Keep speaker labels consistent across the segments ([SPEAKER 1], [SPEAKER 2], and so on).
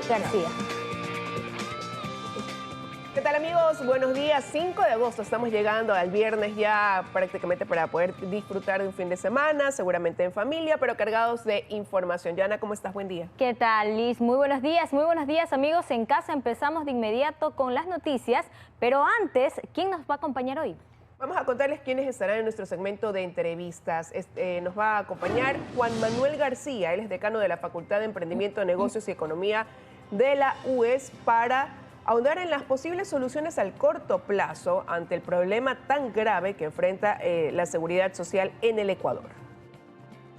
[SPEAKER 1] García.
[SPEAKER 2] ¿Qué tal, amigos? Buenos días. 5 de agosto, estamos llegando al viernes ya prácticamente para poder disfrutar de un fin de semana, seguramente en familia, pero cargados de información. Yana, ¿cómo estás? Buen día.
[SPEAKER 1] ¿Qué tal, Liz? Muy buenos días, amigos. En casa empezamos de inmediato con las noticias, pero antes, ¿quién nos va a acompañar hoy?
[SPEAKER 2] Vamos a contarles quiénes estarán en nuestro segmento de entrevistas. Nos va a acompañar Juan Manuel García, él es decano de la Facultad de Emprendimiento, Negocios y Economía de la UES, para ahondar en las posibles soluciones al corto plazo ante el problema tan grave que enfrenta la seguridad social en el Ecuador.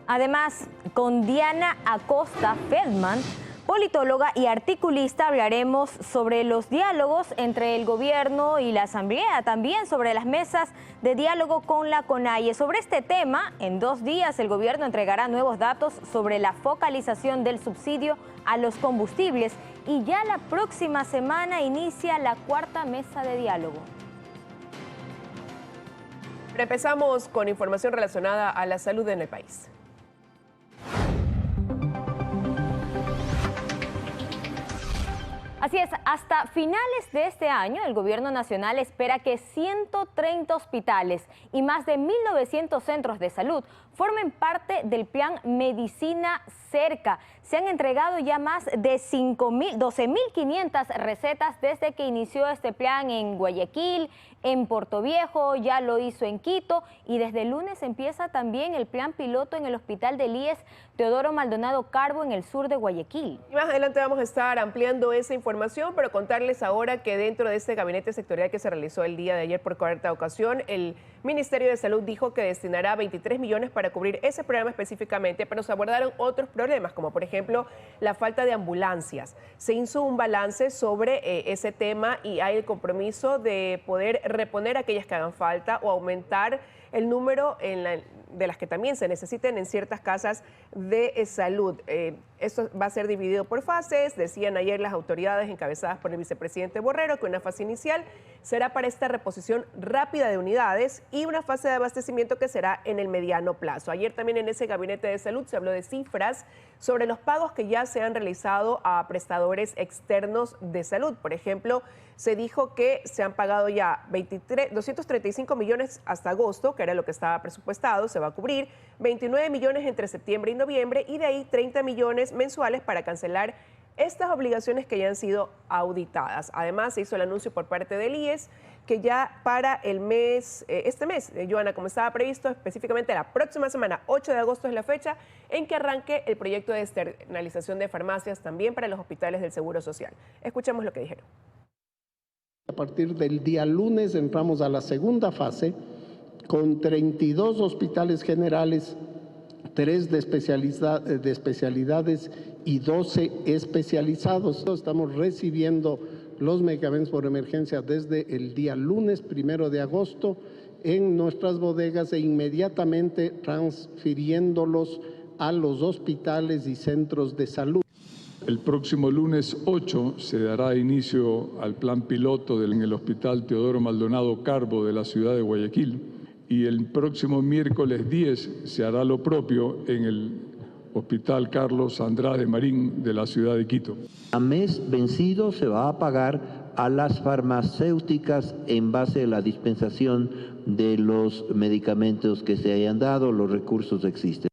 [SPEAKER 1] Además, con Diana Acosta Feldman, politóloga y articulista, hablaremos sobre los diálogos entre el gobierno y la asamblea, también sobre las mesas de diálogo con la CONAIE. Sobre este tema, en 2 días el gobierno entregará nuevos datos sobre la focalización del subsidio a los combustibles y ya la próxima semana inicia la 4ª mesa de diálogo.
[SPEAKER 2] Pero empezamos con información relacionada a la salud en el país.
[SPEAKER 1] Así es, hasta finales de este año el gobierno nacional espera que 130 hospitales y más de 1.900 centros de salud formen parte del plan Medicina Cerca. Se han entregado ya más de 12.500 recetas desde que inició este plan en Guayaquil, en Portoviejo, ya lo hizo en Quito y desde el lunes empieza también el plan piloto en el hospital del IES Teodoro Maldonado Carbo en el sur de Guayaquil.
[SPEAKER 2] Y más adelante vamos a estar ampliando esa información, pero contarles ahora que dentro de este gabinete sectorial que se realizó el día de ayer por 4ª ocasión, el Ministerio de Salud dijo que destinará 23 millones para cubrir ese programa específicamente, pero se abordaron otros problemas, como por ejemplo la falta de ambulancias. Se hizo un balance sobre ese tema y hay el compromiso de poder reponer aquellas que hagan falta o aumentar el número de las que también se necesiten en ciertas casas de salud. Esto va a ser dividido por fases. Decían ayer las autoridades encabezadas por el vicepresidente Borrero que una fase inicial será para esta reposición rápida de unidades y una fase de abastecimiento que será en el mediano plazo. Ayer también en ese gabinete de salud se habló de cifras sobre los pagos que ya se han realizado a prestadores externos de salud. Por ejemplo, se dijo que se han pagado ya 235 millones hasta agosto, que era lo que estaba presupuestado, se va a cubrir 29 millones entre septiembre y noviembre y de ahí 30 millones mensuales para cancelar estas obligaciones que ya han sido auditadas. Además, se hizo el anuncio por parte del IES que ya para el mes, este mes, Joana, como estaba previsto, específicamente la próxima semana, 8 de agosto es la fecha en que arranque el proyecto de externalización de farmacias también para los hospitales del Seguro Social. Escuchemos lo que dijeron.
[SPEAKER 3] A partir del día lunes entramos a la segunda fase con 32 hospitales generales, 3 de especialidades y 12 especializados. Estamos recibiendo los medicamentos por emergencia desde el día lunes 1 de agosto en nuestras bodegas e inmediatamente transfiriéndolos a los hospitales y centros de salud.
[SPEAKER 4] El próximo lunes 8 se dará inicio al plan piloto en el Hospital Teodoro Maldonado Carbo de la ciudad de Guayaquil y el próximo miércoles 10 se hará lo propio en el Hospital Carlos Andrade Marín de la ciudad de Quito.
[SPEAKER 5] A mes vencido se va a pagar a las farmacéuticas en base a la dispensación de los medicamentos que se hayan dado, los recursos existen.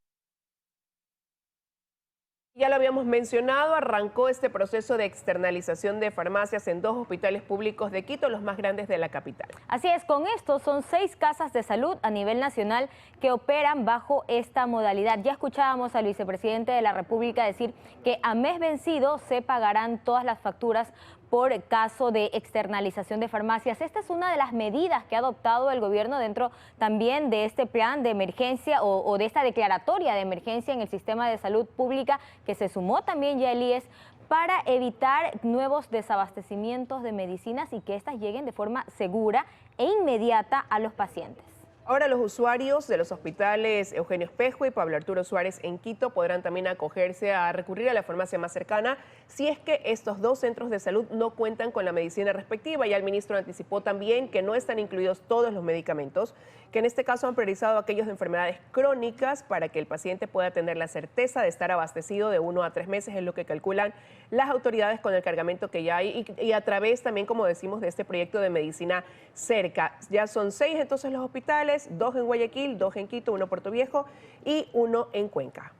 [SPEAKER 2] Ya lo habíamos mencionado, arrancó este proceso de externalización de farmacias en 2 hospitales públicos de Quito, los más grandes de la capital.
[SPEAKER 1] Así es, con esto son 6 casas de salud a nivel nacional que operan bajo esta modalidad. Ya escuchábamos al vicepresidente de la República decir que a mes vencido se pagarán todas las facturas por caso de externalización de farmacias. Esta es una de las medidas que ha adoptado el gobierno dentro también de este plan de emergencia o de esta declaratoria de emergencia en el sistema de salud pública que se sumó también ya el IES para evitar nuevos desabastecimientos de medicinas y que éstas lleguen de forma segura e inmediata a los pacientes.
[SPEAKER 2] Ahora los usuarios de los hospitales Eugenio Espejo y Pablo Arturo Suárez en Quito podrán también acogerse a recurrir a la farmacia más cercana si es que estos dos centros de salud no cuentan con la medicina respectiva. Ya el ministro anticipó también que no están incluidos todos los medicamentos, que en este caso han priorizado aquellos de enfermedades crónicas para que el paciente pueda tener la certeza de estar abastecido de 1 a 3 meses, es lo que calculan las autoridades con el cargamento que ya hay y a través también, como decimos, de este proyecto de medicina cerca. Ya son 6 entonces los hospitales, 2 en Guayaquil, 2 en Quito, 1 en Puerto Viejo y 1 en Cuenca.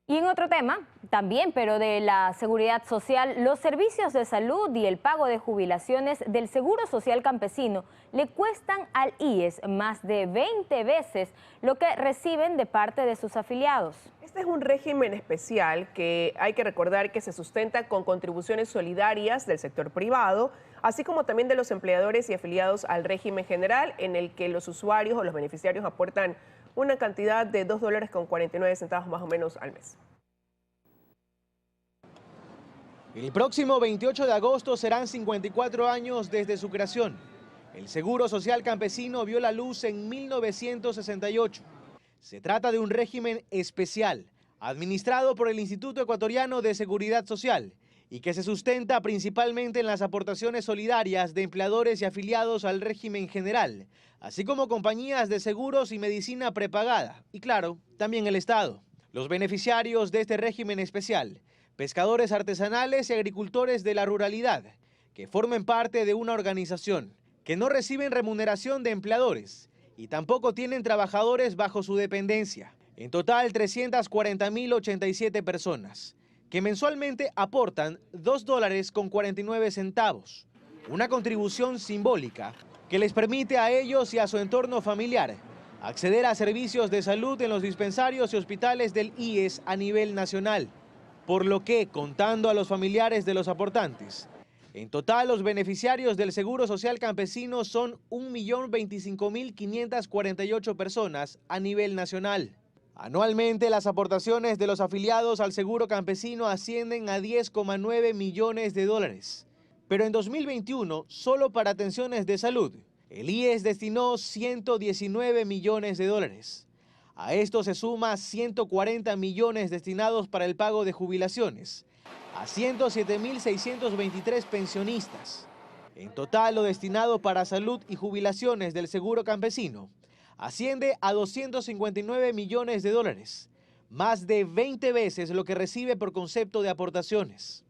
[SPEAKER 1] Y en otro tema, también, pero de la seguridad social, los servicios de salud y el pago de jubilaciones del Seguro Social Campesino le cuestan al IES más de 20 veces lo que reciben de parte de sus afiliados.
[SPEAKER 2] Este es un régimen especial que hay que recordar que se sustenta con contribuciones solidarias del sector privado, así como también de los empleadores y afiliados al régimen general, en el que los usuarios o los beneficiarios aportan una cantidad de $2.49 más o menos al mes.
[SPEAKER 6] El próximo 28 de agosto serán 54 años desde su creación. El Seguro Social Campesino vio la luz en 1968. Se trata de un régimen especial, administrado por el Instituto Ecuatoriano de Seguridad Social y que se sustenta principalmente en las aportaciones solidarias de empleadores y afiliados al régimen general, así como compañías de seguros y medicina prepagada, y claro, también el Estado. Los beneficiarios de este régimen especial, pescadores artesanales y agricultores de la ruralidad, que formen parte de una organización, que no reciben remuneración de empleadores y tampoco tienen trabajadores bajo su dependencia. En total, 340.087 personas, que mensualmente aportan $2.49, una contribución simbólica que les permite a ellos y a su entorno familiar acceder a servicios de salud en los dispensarios y hospitales del IES a nivel nacional. Por lo que, contando a los familiares de los aportantes, en total los beneficiarios del Seguro Social Campesino son 1.025.548 personas a nivel nacional. Anualmente las aportaciones de los afiliados al Seguro Campesino ascienden a $10,9 millones. Pero en 2021, solo para atenciones de salud, el IES destinó $119 millones. A esto se suma 140 millones destinados para el pago de jubilaciones a 107.623 pensionistas. En total, lo destinado para salud y jubilaciones del Seguro Campesino asciende a $259 millones, más de 20 veces lo que recibe por concepto de aportaciones.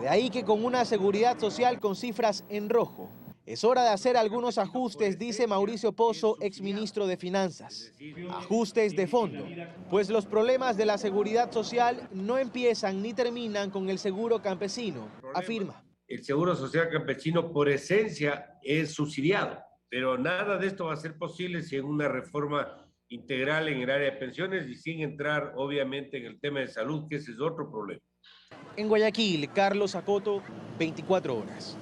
[SPEAKER 6] De ahí que con una seguridad social con cifras en rojo, es hora de hacer algunos ajustes, dice Mauricio Pozo, exministro de Finanzas. Ajustes de fondo, pues los problemas de la seguridad social no empiezan ni terminan con el seguro campesino, afirma.
[SPEAKER 7] El Seguro Social Campesino por esencia es subsidiado, pero nada de esto va a ser posible sin una reforma integral en el área de pensiones y sin entrar obviamente en el tema de salud, que ese es otro problema.
[SPEAKER 6] En Guayaquil, Carlos Acoto, 24 horas.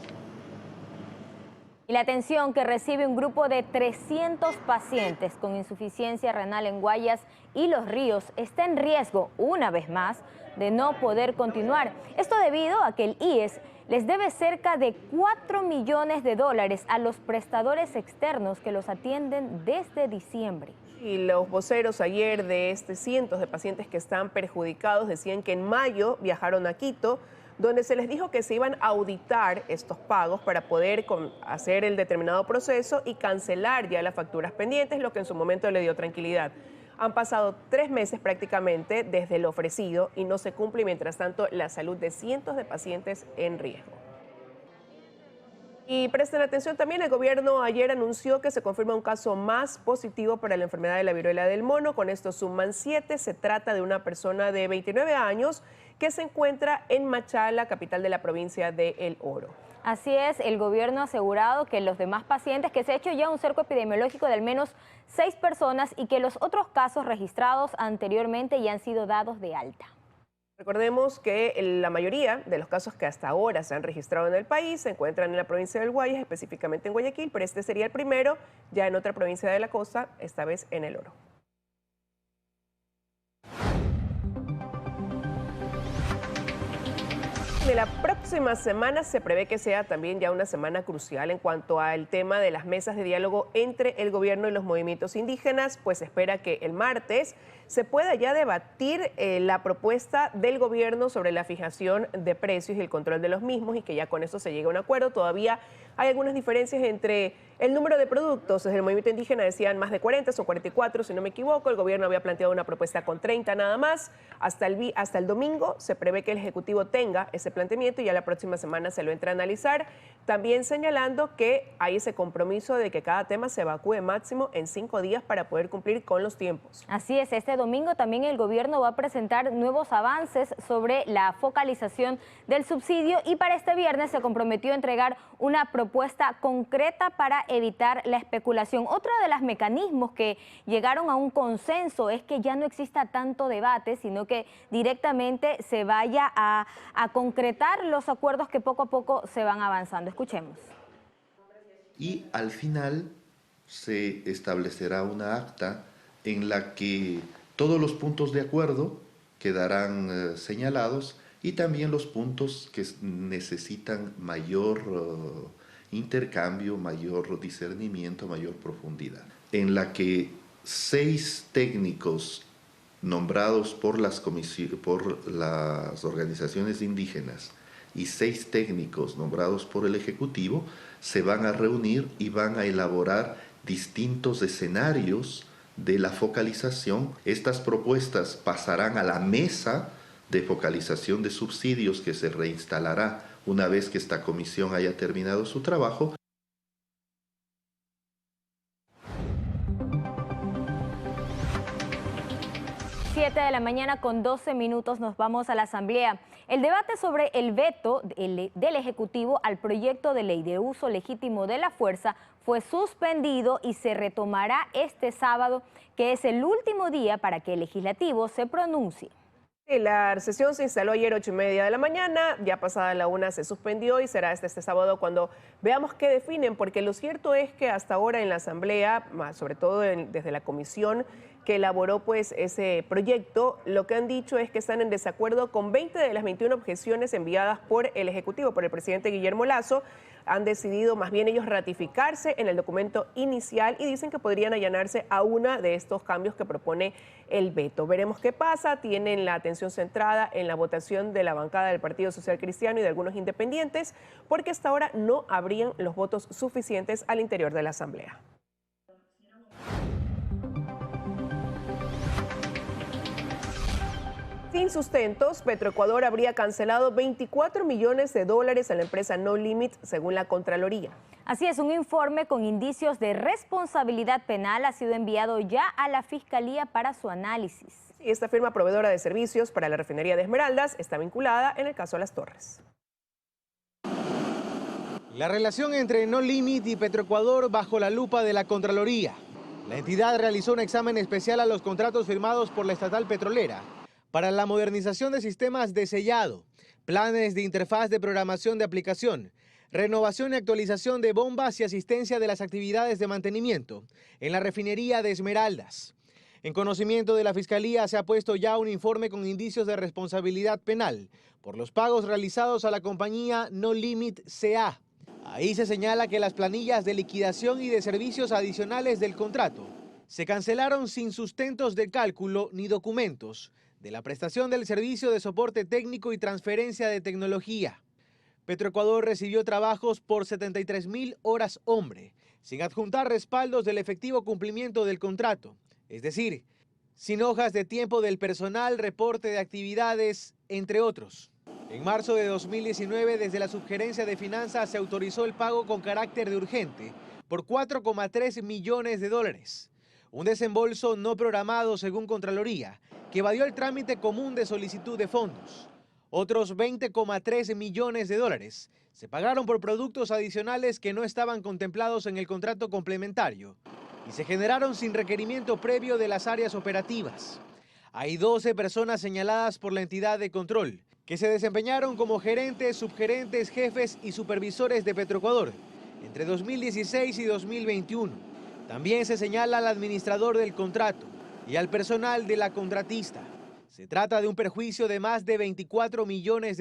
[SPEAKER 1] Y la atención que recibe un grupo de 300 pacientes con insuficiencia renal en Guayas y Los Ríos está en riesgo, una vez más, de no poder continuar. Esto debido a que el IES les debe cerca de $4 millones a los prestadores externos que los atienden desde diciembre.
[SPEAKER 2] Y los voceros ayer de cientos de pacientes que están perjudicados decían que en mayo viajaron a Quito, donde se les dijo que se iban a auditar estos pagos para poder hacer el determinado proceso y cancelar ya las facturas pendientes, lo que en su momento le dio tranquilidad. Han pasado 3 meses prácticamente desde lo ofrecido y no se cumple, y mientras tanto la salud de cientos de pacientes en riesgo. Y presten atención también, el gobierno ayer anunció que se confirma un caso más positivo para la enfermedad de la viruela del mono. Con esto suman 7. Se trata de una persona de 29 años que se encuentra en Machala, capital de la provincia de El Oro.
[SPEAKER 1] Así es, el gobierno ha asegurado que los demás pacientes, que se ha hecho ya un cerco epidemiológico de al menos 6 personas y que los otros casos registrados anteriormente ya han sido dados de alta.
[SPEAKER 2] Recordemos que la mayoría de los casos que hasta ahora se han registrado en el país se encuentran en la provincia del Guayas, específicamente en Guayaquil, pero este sería el primero ya en otra provincia de la costa, esta vez en El Oro. De la próxima semana se prevé que sea también ya una semana crucial en cuanto al tema de las mesas de diálogo entre el gobierno y los movimientos indígenas, pues se espera que el martes se pueda ya debatir la propuesta del gobierno sobre la fijación de precios y el control de los mismos y que ya con eso se llegue a un acuerdo. Todavía hay algunas diferencias entre el número de productos. Desde el movimiento indígena decían más de 40, son 44 si no me equivoco. El gobierno había planteado una propuesta con 30 nada más. Hasta el domingo se prevé que el Ejecutivo tenga ese planteamiento y ya la próxima semana se lo entra a analizar. También señalando que hay ese compromiso de que cada tema se evacúe máximo en 5 días para poder cumplir con los tiempos.
[SPEAKER 1] Así es, este domingo también el gobierno va a presentar nuevos avances sobre la focalización del subsidio y para este viernes se comprometió a entregar una propuesta concreta para evitar la especulación. Otro de los mecanismos que llegaron a un consenso es que ya no exista tanto debate, sino que directamente se vaya a concretar los acuerdos que poco a poco se van avanzando. Escuchemos.
[SPEAKER 8] Y al final se establecerá una acta en la que todos los puntos de acuerdo quedarán señalados y también los puntos que necesitan mayor intercambio, mayor discernimiento, mayor profundidad, en la que 6 técnicos nombrados por las organizaciones indígenas y 6 técnicos nombrados por el Ejecutivo se van a reunir y van a elaborar distintos escenarios de la focalización. Estas propuestas pasarán a la mesa de focalización de subsidios que se reinstalará una vez que esta comisión haya terminado su trabajo.
[SPEAKER 1] 7 de la mañana con 12 minutos nos vamos a la Asamblea. El debate sobre el veto del Ejecutivo al proyecto de ley de uso legítimo de la fuerza fue suspendido y se retomará este sábado, que es el último día para que el Legislativo se pronuncie.
[SPEAKER 2] La sesión se instaló ayer 8:30 de la mañana, ya pasada la 1 se suspendió y será este sábado cuando veamos qué definen, porque lo cierto es que hasta ahora en la Asamblea, sobre todo desde la comisión que elaboró pues ese proyecto, lo que han dicho es que están en desacuerdo con 20 de las 21 objeciones enviadas por el Ejecutivo, por el presidente Guillermo Lasso. Han decidido más bien ellos ratificarse en el documento inicial y dicen que podrían allanarse a uno de estos cambios que propone el veto. Veremos qué pasa. Tienen la atención centrada en la votación de la bancada del Partido Social Cristiano y de algunos independientes, porque hasta ahora no habrían los votos suficientes al interior de la Asamblea. Sin sustentos, Petroecuador habría cancelado $24 millones a la empresa No Limit, según la Contraloría.
[SPEAKER 1] Así es, un informe con indicios de responsabilidad penal ha sido enviado ya a la Fiscalía para su análisis.
[SPEAKER 2] Esta firma proveedora de servicios para la refinería de Esmeraldas está vinculada en el caso Las Torres.
[SPEAKER 6] La relación entre No Limit y Petroecuador bajo la lupa de la Contraloría. La entidad realizó un examen especial a los contratos firmados por la estatal petrolera para la modernización de sistemas de sellado, planes de interfaz de programación de aplicación, renovación y actualización de bombas y asistencia de las actividades de mantenimiento en la refinería de Esmeraldas. En conocimiento de la Fiscalía se ha puesto ya un informe con indicios de responsabilidad penal por los pagos realizados a la compañía No Limit CA. Ahí se señala que las planillas de liquidación y de servicios adicionales del contrato se cancelaron sin sustentos de cálculo ni documentos de la prestación del servicio de soporte técnico y transferencia de tecnología. Petroecuador recibió trabajos por 73.000 horas hombre, sin adjuntar respaldos del efectivo cumplimiento del contrato, es decir, sin hojas de tiempo del personal, reporte de actividades, entre otros. En marzo de 2019, desde la Subgerencia de Finanzas se autorizó el pago con carácter de urgente por $4,3 millones. Un desembolso no programado según Contraloría, que evadió el trámite común de solicitud de fondos. Otros $20,3 millones se pagaron por productos adicionales que no estaban contemplados en el contrato complementario y se generaron sin requerimiento previo de las áreas operativas. Hay 12 personas señaladas por la entidad de control que se desempeñaron como gerentes, subgerentes, jefes y supervisores de Petroecuador entre 2016 y 2021. También se señala al administrador del contrato y al personal de la contratista. Se trata de un perjuicio de más de $24 millones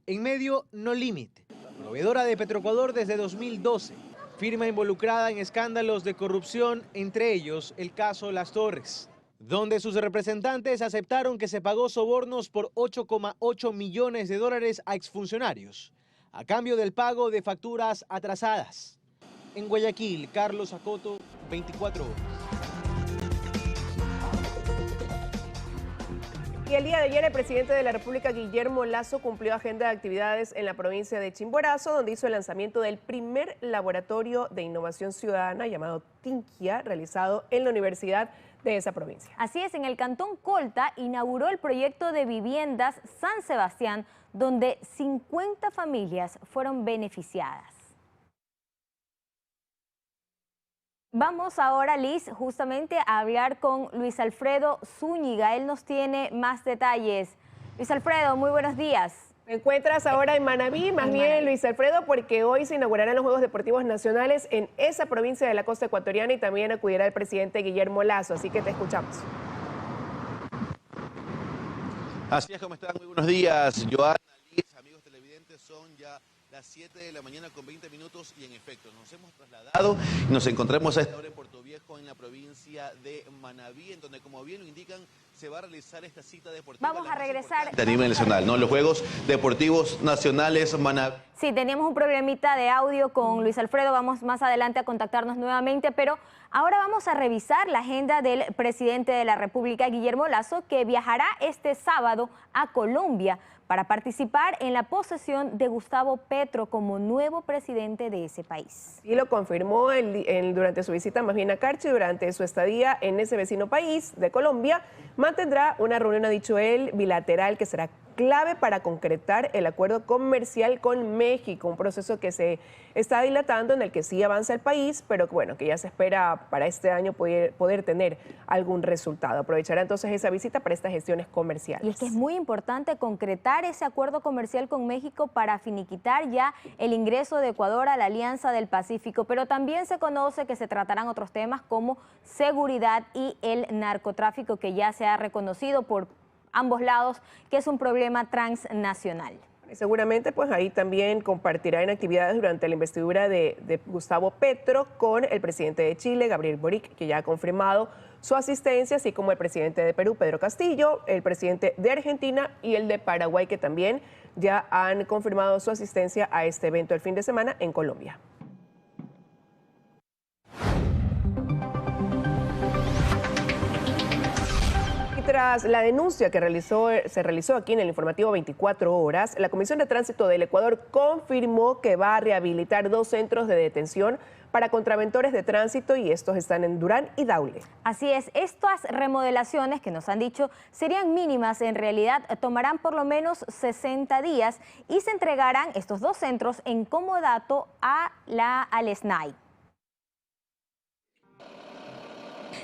[SPEAKER 6] En medio, No Limit, proveedora de Petroecuador desde 2012, firma involucrada en escándalos de corrupción, entre ellos el caso Las Torres, donde sus representantes aceptaron que se pagó sobornos por 8,8 millones de dólares a exfuncionarios, a cambio del pago de facturas atrasadas. En Guayaquil, Carlos Acoto, 24 horas.
[SPEAKER 2] Y el día de ayer el presidente de la República, Guillermo Lasso, cumplió agenda de actividades en la provincia de Chimborazo, donde hizo el lanzamiento del primer laboratorio de innovación ciudadana llamado Tinquia, realizado en la universidad de esa provincia.
[SPEAKER 1] Así es, en el cantón Colta inauguró el proyecto de viviendas San Sebastián, donde 50 familias fueron beneficiadas. Vamos ahora, Liz, justamente a hablar con Luis Alfredo Zúñiga. Él nos tiene más detalles. Luis Alfredo, muy buenos días.
[SPEAKER 2] Te encuentras ahora en Manabí, más bien, Luis Alfredo, porque hoy se inaugurarán los Juegos Deportivos Nacionales en esa provincia de la costa ecuatoriana y también acudirá el presidente Guillermo Lasso, así que te escuchamos.
[SPEAKER 9] Así es, ¿cómo están? Muy buenos días, Joana, Liz, amigos televidentes, son ya las 7 de la mañana con 20 minutos y en efecto nos hemos trasladado y nos encontramos a esta hora en Puerto Viejo, en la provincia de Manabí, en donde, como bien lo indican, se va a realizar esta cita deportiva.
[SPEAKER 1] Vamos a regresar
[SPEAKER 9] A nivel nacional, ¿no? Los Juegos Deportivos Nacionales Manabí.
[SPEAKER 1] Sí, teníamos un problemita de audio con Luis Alfredo, vamos más adelante a contactarnos nuevamente, pero ahora vamos a revisar la agenda del presidente de la República, Guillermo Lasso, que viajará este sábado a Colombia para participar en la posesión de Gustavo Petro como nuevo presidente de ese país.
[SPEAKER 2] Y lo confirmó durante su visita más bien a Carchi, durante su estadía en ese vecino país de Colombia, mantendrá una reunión, ha dicho él, bilateral que será clave para concretar el acuerdo comercial con México, un proceso que se está dilatando, en el que sí avanza el país, pero bueno, que ya se espera para este año poder tener algún resultado. Aprovechará entonces esa visita para estas gestiones comerciales.
[SPEAKER 1] Y es que es muy importante concretar ese acuerdo comercial con México para finiquitar ya el ingreso de Ecuador a la Alianza del Pacífico, pero también se conoce que se tratarán otros temas como seguridad y el narcotráfico, que ya se ha reconocido por ambos lados que es un problema transnacional.
[SPEAKER 2] Y seguramente pues ahí también compartirá en actividades durante la investidura de Gustavo Petro con el presidente de Chile, Gabriel Boric, que ya ha confirmado su asistencia, así como el presidente de Perú, Pedro Castillo, el presidente de Argentina y el de Paraguay, que también ya han confirmado su asistencia a este evento el fin de semana en Colombia. Tras la denuncia que se realizó aquí en el informativo 24 horas, la Comisión de Tránsito del Ecuador confirmó que va a rehabilitar 2 centros de detención para contraventores de tránsito, y estos están en Durán y Daule.
[SPEAKER 1] Así es, estas remodelaciones que nos han dicho serían mínimas, en realidad tomarán por lo menos 60 días y se entregarán estos 2 centros en comodato al SNAI.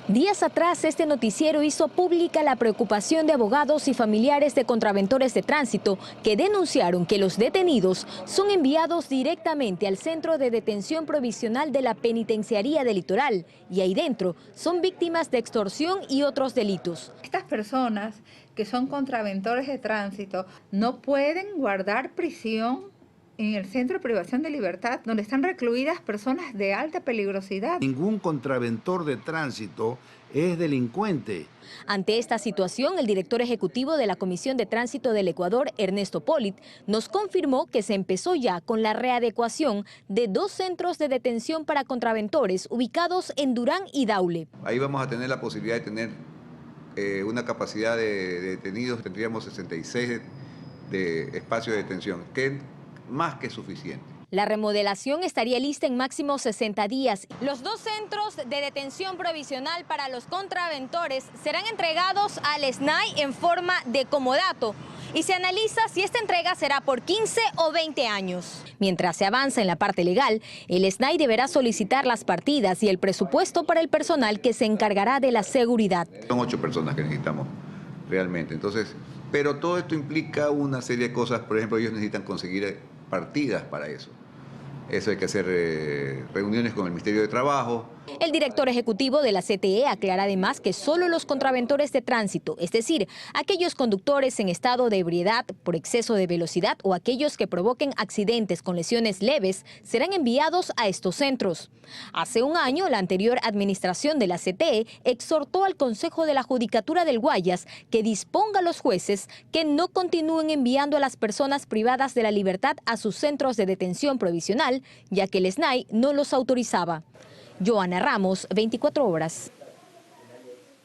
[SPEAKER 1] Días atrás, este noticiero hizo pública la preocupación de abogados y familiares de contraventores de tránsito que denunciaron que los detenidos son enviados directamente al Centro de Detención Provisional de la Penitenciaría del Litoral y ahí dentro son víctimas de extorsión y otros delitos.
[SPEAKER 10] Estas personas que son contraventores de tránsito no pueden guardar prisión en el Centro de Privación de Libertad, donde están recluidas personas de alta peligrosidad.
[SPEAKER 11] Ningún contraventor de tránsito es delincuente.
[SPEAKER 1] Ante esta situación, el director ejecutivo de la Comisión de Tránsito del Ecuador, Ernesto Polit, nos confirmó que se empezó ya con la readecuación de 2 centros de detención para contraventores ubicados en Durán y Daule.
[SPEAKER 12] Ahí vamos a tener la posibilidad de tener una capacidad de detenidos, tendríamos 66 de espacio de detención, que más que suficiente.
[SPEAKER 1] La remodelación estaría lista en máximo 60 días. Los 2 centros de detención provisional para los contraventores serán entregados al SNAI en forma de comodato y se analiza si esta entrega será por 15 o 20 años. Mientras se avanza en la parte legal, el SNAI deberá solicitar las partidas y el presupuesto para el personal que se encargará de la seguridad.
[SPEAKER 12] Son 8 personas que necesitamos realmente, entonces, pero todo esto implica una serie de cosas. Por ejemplo, ellos necesitan conseguir partidas para eso. Eso hay que hacer reuniones con el Ministerio de Trabajo,
[SPEAKER 13] El director ejecutivo de la CTE aclara además que solo los contraventores de tránsito, es decir, aquellos conductores en estado de ebriedad por exceso de velocidad o aquellos que provoquen accidentes con lesiones leves, serán enviados a estos centros. Hace un año, la anterior administración de la CTE exhortó al Consejo de la Judicatura del Guayas que disponga a los jueces que no continúen enviando a las personas privadas de la libertad a sus centros de detención provisional, ya que el SNAI no los autorizaba. Joana Ramos, 24 horas.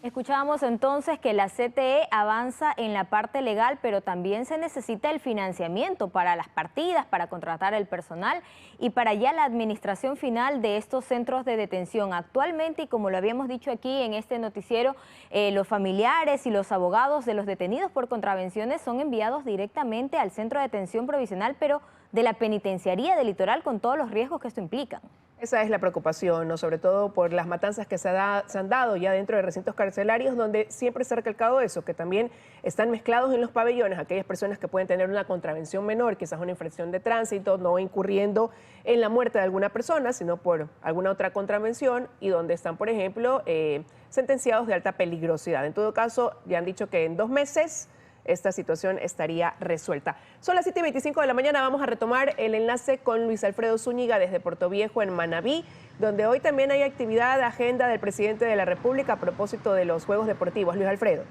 [SPEAKER 1] Escuchábamos entonces que la CTE avanza en la parte legal, pero también se necesita el financiamiento para las partidas, para contratar el personal y para ya la administración final de estos centros de detención. Actualmente, y como lo habíamos dicho aquí en este noticiero, los familiares y los abogados de los detenidos por contravenciones son enviados directamente al centro de detención provisional, pero de la penitenciaría del Litoral, con todos los riesgos que esto implica.
[SPEAKER 2] Esa es la preocupación, ¿no? Sobre todo por las matanzas que se han dado ya dentro de recintos carcelarios, donde siempre se ha recalcado eso, que también están mezclados en los pabellones aquellas personas que pueden tener una contravención menor, quizás una infracción de tránsito, no incurriendo en la muerte de alguna persona, sino por alguna otra contravención, y donde están, por ejemplo, sentenciados de alta peligrosidad. En todo caso, ya han dicho que en 2 meses esta situación estaría resuelta. Son las 7:25 de la mañana, vamos a retomar el enlace con Luis Alfredo Zúñiga desde Portoviejo en Manabí, donde hoy también hay actividad de agenda del presidente de la República a propósito de los Juegos Deportivos. Luis Alfredo.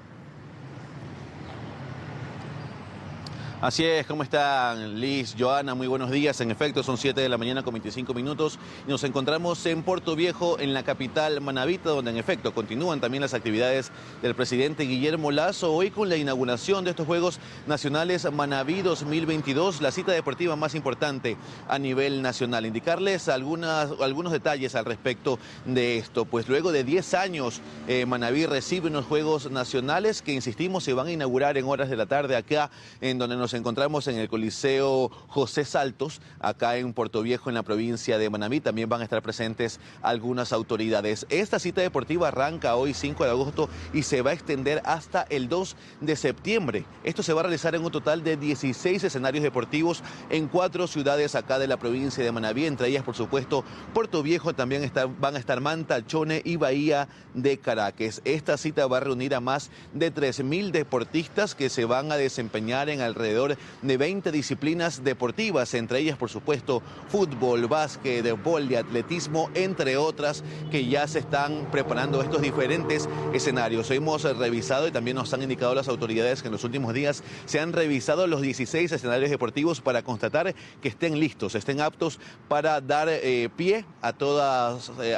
[SPEAKER 9] Así es, ¿cómo están Liz, Joana? Muy buenos días. En efecto, son 7 de la mañana con 25 minutos y nos encontramos en Portoviejo, en la capital manabita, donde en efecto continúan también las actividades del presidente Guillermo Lasso, hoy con la inauguración de estos Juegos Nacionales Manabí 2022, la cita deportiva más importante a nivel nacional. Indicarles algunos detalles al respecto de esto, pues luego de 10 años Manabí recibe unos Juegos Nacionales que, insistimos, se van a inaugurar en horas de la tarde acá, en donde nos encontramos en el Coliseo José Saltos, acá en Portoviejo, en la provincia de Manabí. También van a estar presentes algunas autoridades. Esta cita deportiva arranca hoy 5 de agosto y se va a extender hasta el 2 de septiembre. Esto se va a realizar en un total de 16 escenarios deportivos en 4 ciudades acá de la provincia de Manabí, entre ellas, por supuesto, Portoviejo. También van a estar Manta, Chone y Bahía de Caracas. Esta cita va a reunir a más de 3.000 deportistas que se van a desempeñar en alrededor de 20 disciplinas deportivas, entre ellas, por supuesto, fútbol, básquet, vóley, atletismo, entre otras, que ya se están preparando estos diferentes escenarios. Hemos revisado y también nos han indicado las autoridades que en los últimos días se han revisado los 16 escenarios deportivos para constatar que estén listos, estén aptos para dar pie a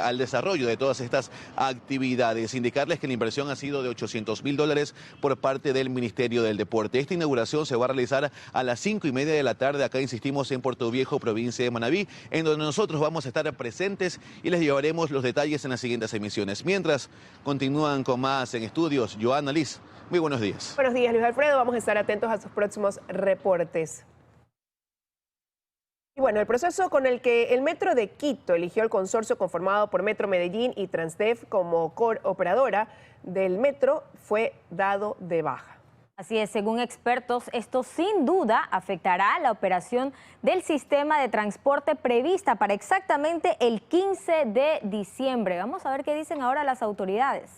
[SPEAKER 9] al desarrollo de todas estas actividades. Indicarles que la inversión ha sido de $800.000 por parte del Ministerio del Deporte. Esta inauguración se va a realizar a las 5:30 de la tarde, acá, insistimos, en Portoviejo, provincia de Manabí, en donde nosotros vamos a estar presentes y les llevaremos los detalles en las siguientes emisiones. Mientras, continúan con más en estudios. Joana, Liz, muy buenos días.
[SPEAKER 2] Buenos días, Luis Alfredo. Vamos a estar atentos a sus próximos reportes. Y bueno, el proceso con el que el Metro de Quito eligió el consorcio conformado por Metro Medellín y Transdev como operadora del metro fue dado de baja.
[SPEAKER 1] Así es, según expertos, esto sin duda afectará la operación del sistema de transporte prevista para exactamente el 15 de diciembre. Vamos a ver qué dicen ahora las autoridades.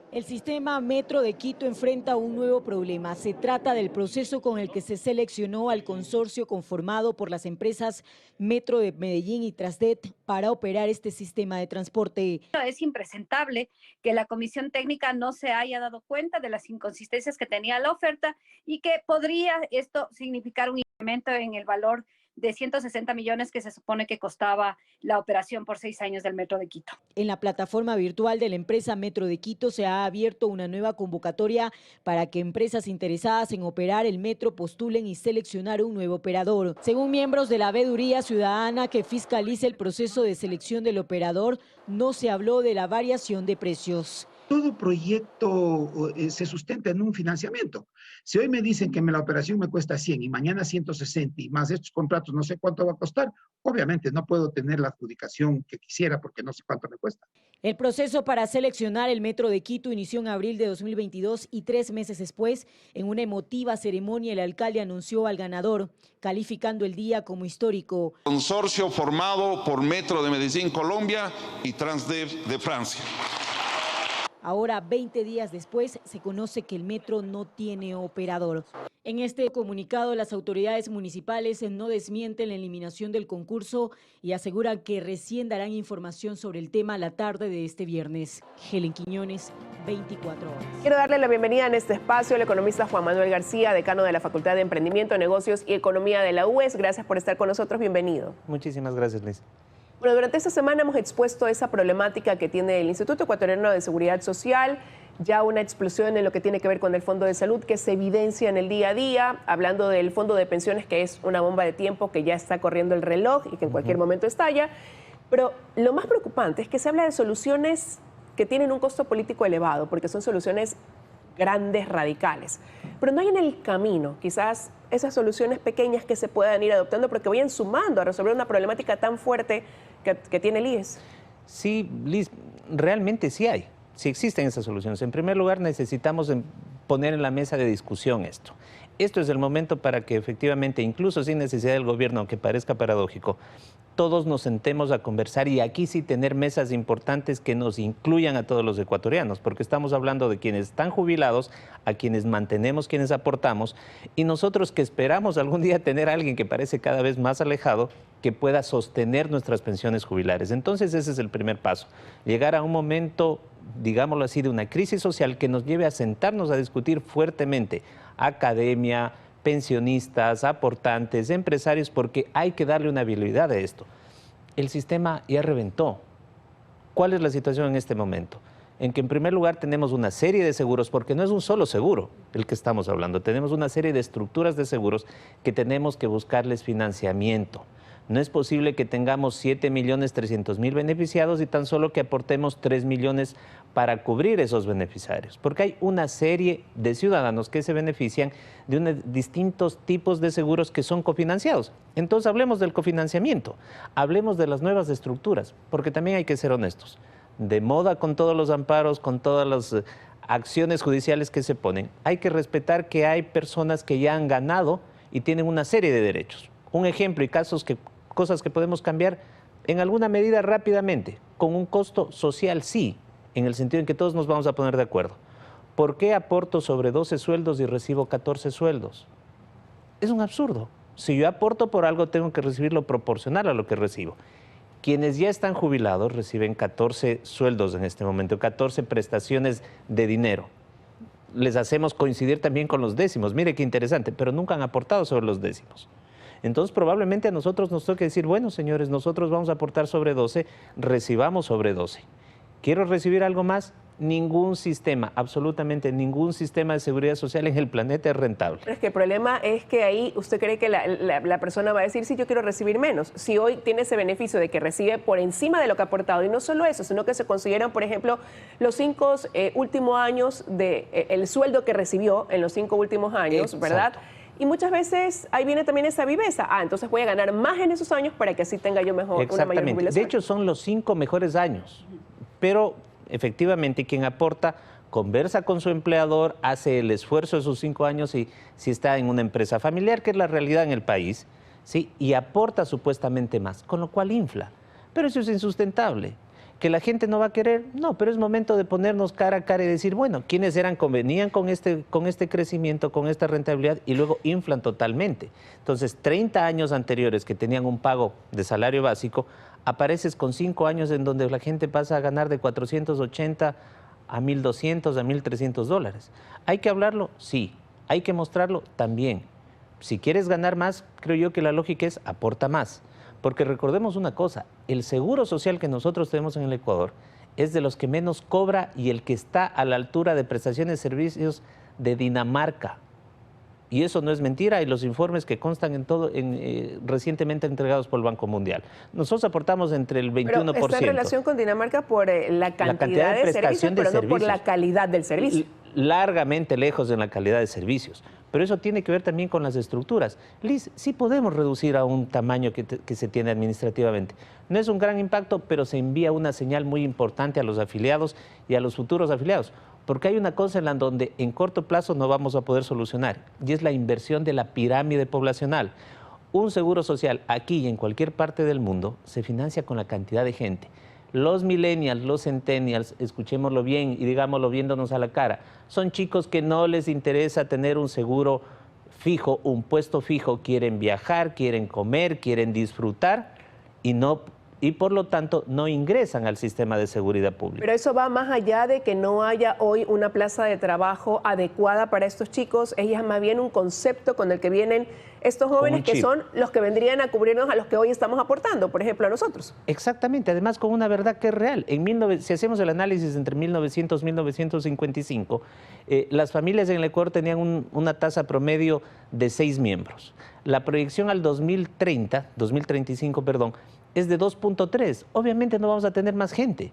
[SPEAKER 14] El sistema Metro de Quito enfrenta un nuevo problema. Se trata del proceso con el que se seleccionó al consorcio conformado por las empresas Metro de Medellín y Transdev para operar este sistema de transporte.
[SPEAKER 15] Es impresentable que la comisión técnica no se haya dado cuenta de las inconsistencias que tenía la oferta y que podría esto significar un incremento en el valor de 160 millones que se supone que costaba la operación por 6 años del Metro de Quito.
[SPEAKER 14] En la plataforma virtual de la empresa Metro de Quito se ha abierto una nueva convocatoria para que empresas interesadas en operar el metro postulen y seleccionar un nuevo operador. Según miembros de la veeduría ciudadana que fiscaliza el proceso de selección del operador, no se habló de la variación de precios.
[SPEAKER 16] todo proyecto se sustenta en un financiamiento. Si hoy me dicen que la operación me cuesta 100 y mañana 160 y más estos contratos no sé cuánto va a costar, obviamente no puedo tener la adjudicación que quisiera porque no sé cuánto me cuesta.
[SPEAKER 14] El proceso para seleccionar el Metro de Quito inició en abril de 2022 y 3 meses después, en una emotiva ceremonia, el alcalde anunció al ganador, calificando el día como histórico.
[SPEAKER 17] Consorcio formado por Metro de Medellín, Colombia y Transdev de Francia.
[SPEAKER 14] Ahora, 20 días después, se conoce que el metro no tiene operador. En este comunicado, las autoridades municipales no desmienten la eliminación del concurso y aseguran que recién darán información sobre el tema la tarde de este viernes. Helen Quiñones, 24 horas.
[SPEAKER 2] Quiero darle la bienvenida en este espacio al economista Juan Manuel García, decano de la Facultad de Emprendimiento, Negocios y Economía de la UES. Gracias por estar con nosotros. Bienvenido.
[SPEAKER 18] Muchísimas gracias, Liz.
[SPEAKER 2] Bueno, durante esta semana hemos expuesto esa problemática que tiene el Instituto Ecuatoriano de Seguridad Social, ya una explosión en lo que tiene que ver con el Fondo de Salud que se evidencia en el día a día, hablando del Fondo de Pensiones, que es una bomba de tiempo que ya está corriendo el reloj y que en cualquier momento estalla. Pero lo más preocupante es que se habla de soluciones que tienen un costo político elevado, porque son soluciones grandes, radicales. Pero no hay en el camino, quizás, esas soluciones pequeñas que se puedan ir adoptando porque vayan sumando a resolver una problemática tan fuerte que tiene el IES.
[SPEAKER 18] Sí, Liz, realmente sí hay, sí existen esas soluciones. En primer lugar, necesitamos poner en la mesa de discusión esto. Esto es el momento para que efectivamente, incluso sin necesidad del gobierno, aunque parezca paradójico, todos nos sentemos a conversar y aquí sí tener mesas importantes que nos incluyan a todos los ecuatorianos, porque estamos hablando de quienes están jubilados, a quienes mantenemos, quienes aportamos, y nosotros que esperamos algún día tener a alguien que parece cada vez más alejado, que pueda sostener nuestras pensiones jubilares. Entonces ese es el primer paso, llegar a un momento, digámoslo así, de una crisis social que nos lleve a sentarnos a discutir fuertemente, academia, pensionistas, aportantes, empresarios, porque hay que darle una viabilidad a esto. El sistema ya reventó. ¿Cuál es la situación en este momento? En que en primer lugar tenemos una serie de seguros, porque no es un solo seguro el que estamos hablando, tenemos una serie de estructuras de seguros que tenemos que buscarles financiamiento. No es posible que tengamos 7.300.000 beneficiados y tan solo que aportemos 3 millones para cubrir esos beneficiarios, porque hay una serie de ciudadanos que se benefician de distintos tipos de seguros que son cofinanciados. Entonces hablemos del cofinanciamiento, hablemos de las nuevas estructuras, porque también hay que ser honestos. De moda con todos los amparos, con todas las acciones judiciales que se ponen, hay que respetar que hay personas que ya han ganado y tienen una serie de derechos. Un ejemplo y cosas que podemos cambiar en alguna medida rápidamente, con un costo social sí, en el sentido en que todos nos vamos a poner de acuerdo. ¿Por qué aporto sobre 12 sueldos y recibo 14 sueldos? Es un absurdo. Si yo aporto por algo, tengo que recibirlo proporcional a lo que recibo. Quienes ya están jubilados reciben 14 sueldos en este momento, 14 prestaciones de dinero. Les hacemos coincidir también con los décimos. Mire qué interesante, pero nunca han aportado sobre los décimos. Entonces probablemente a nosotros nos toque decir, bueno señores, nosotros vamos a aportar sobre 12, recibamos sobre 12. ¿Quiero recibir algo más? Ningún sistema, absolutamente ningún sistema de seguridad social en el planeta es rentable.
[SPEAKER 2] Pero es que el problema es que ahí usted cree que la persona va a decir, sí, yo quiero recibir menos. Si hoy tiene ese beneficio de que recibe por encima de lo que ha aportado, y no solo eso, sino que se consideran, por ejemplo, los 5 últimos años el sueldo que recibió en los 5 últimos años, ¿verdad? Exacto. Y muchas veces ahí viene también esa viveza. Entonces voy a ganar más en esos años para que así tenga yo una mayor jubilación.
[SPEAKER 18] De hecho, son los 5 mejores años. Pero efectivamente quien aporta conversa con su empleador, hace el esfuerzo de sus 5 años y si está en una empresa familiar, que es la realidad en el país, ¿sí? Y aporta supuestamente más, con lo cual infla. Pero eso es insustentable. ¿Que la gente no va a querer? No, pero es momento de ponernos cara a cara y decir, bueno, ¿quiénes convenían con este crecimiento, con esta rentabilidad y luego inflan totalmente? Entonces, 30 años anteriores que tenían un pago de salario básico, apareces con 5 años en donde la gente pasa a ganar de 480 a 1.200, a 1.300 dólares. ¿Hay que hablarlo? Sí. ¿Hay que mostrarlo? También. Si quieres ganar más, creo yo que la lógica es aporta más. Porque recordemos una cosa, el seguro social que nosotros tenemos en el Ecuador es de los que menos cobra y el que está a la altura de prestaciones de servicios de Dinamarca. Y eso no es mentira, y los informes que constan recientemente entregados por el Banco Mundial. Nosotros aportamos entre el 21%.
[SPEAKER 2] Pero está en relación con Dinamarca por la cantidad de servicios, pero no por la calidad del servicio.
[SPEAKER 18] Largamente lejos en la calidad de servicios. Pero eso tiene que ver también con las estructuras. Liz, sí podemos reducir a un tamaño que se tiene administrativamente. No es un gran impacto, pero se envía una señal muy importante a los afiliados y a los futuros afiliados. Porque hay una cosa en la donde en corto plazo no vamos a poder solucionar, y es la inversión de la pirámide poblacional. Un seguro social aquí y en cualquier parte del mundo se financia con la cantidad de gente. Los millennials, los centennials, escuchémoslo bien y digámoslo viéndonos a la cara, son chicos que no les interesa tener un seguro fijo, un puesto fijo, quieren viajar, quieren comer, quieren disfrutar y por lo tanto no ingresan al sistema de seguridad pública.
[SPEAKER 2] Pero eso va más allá de que no haya hoy una plaza de trabajo adecuada para estos chicos, es más bien un concepto con el que vienen estos jóvenes que son los que vendrían a cubrirnos a los que hoy estamos aportando, por ejemplo, a nosotros.
[SPEAKER 18] Exactamente, además con una verdad que es real. Si hacemos el análisis entre 1900 y 1955, las familias en el Ecuador tenían una tasa promedio de 6 miembros. La proyección al 2035, es de 2.3. Obviamente no vamos a tener más gente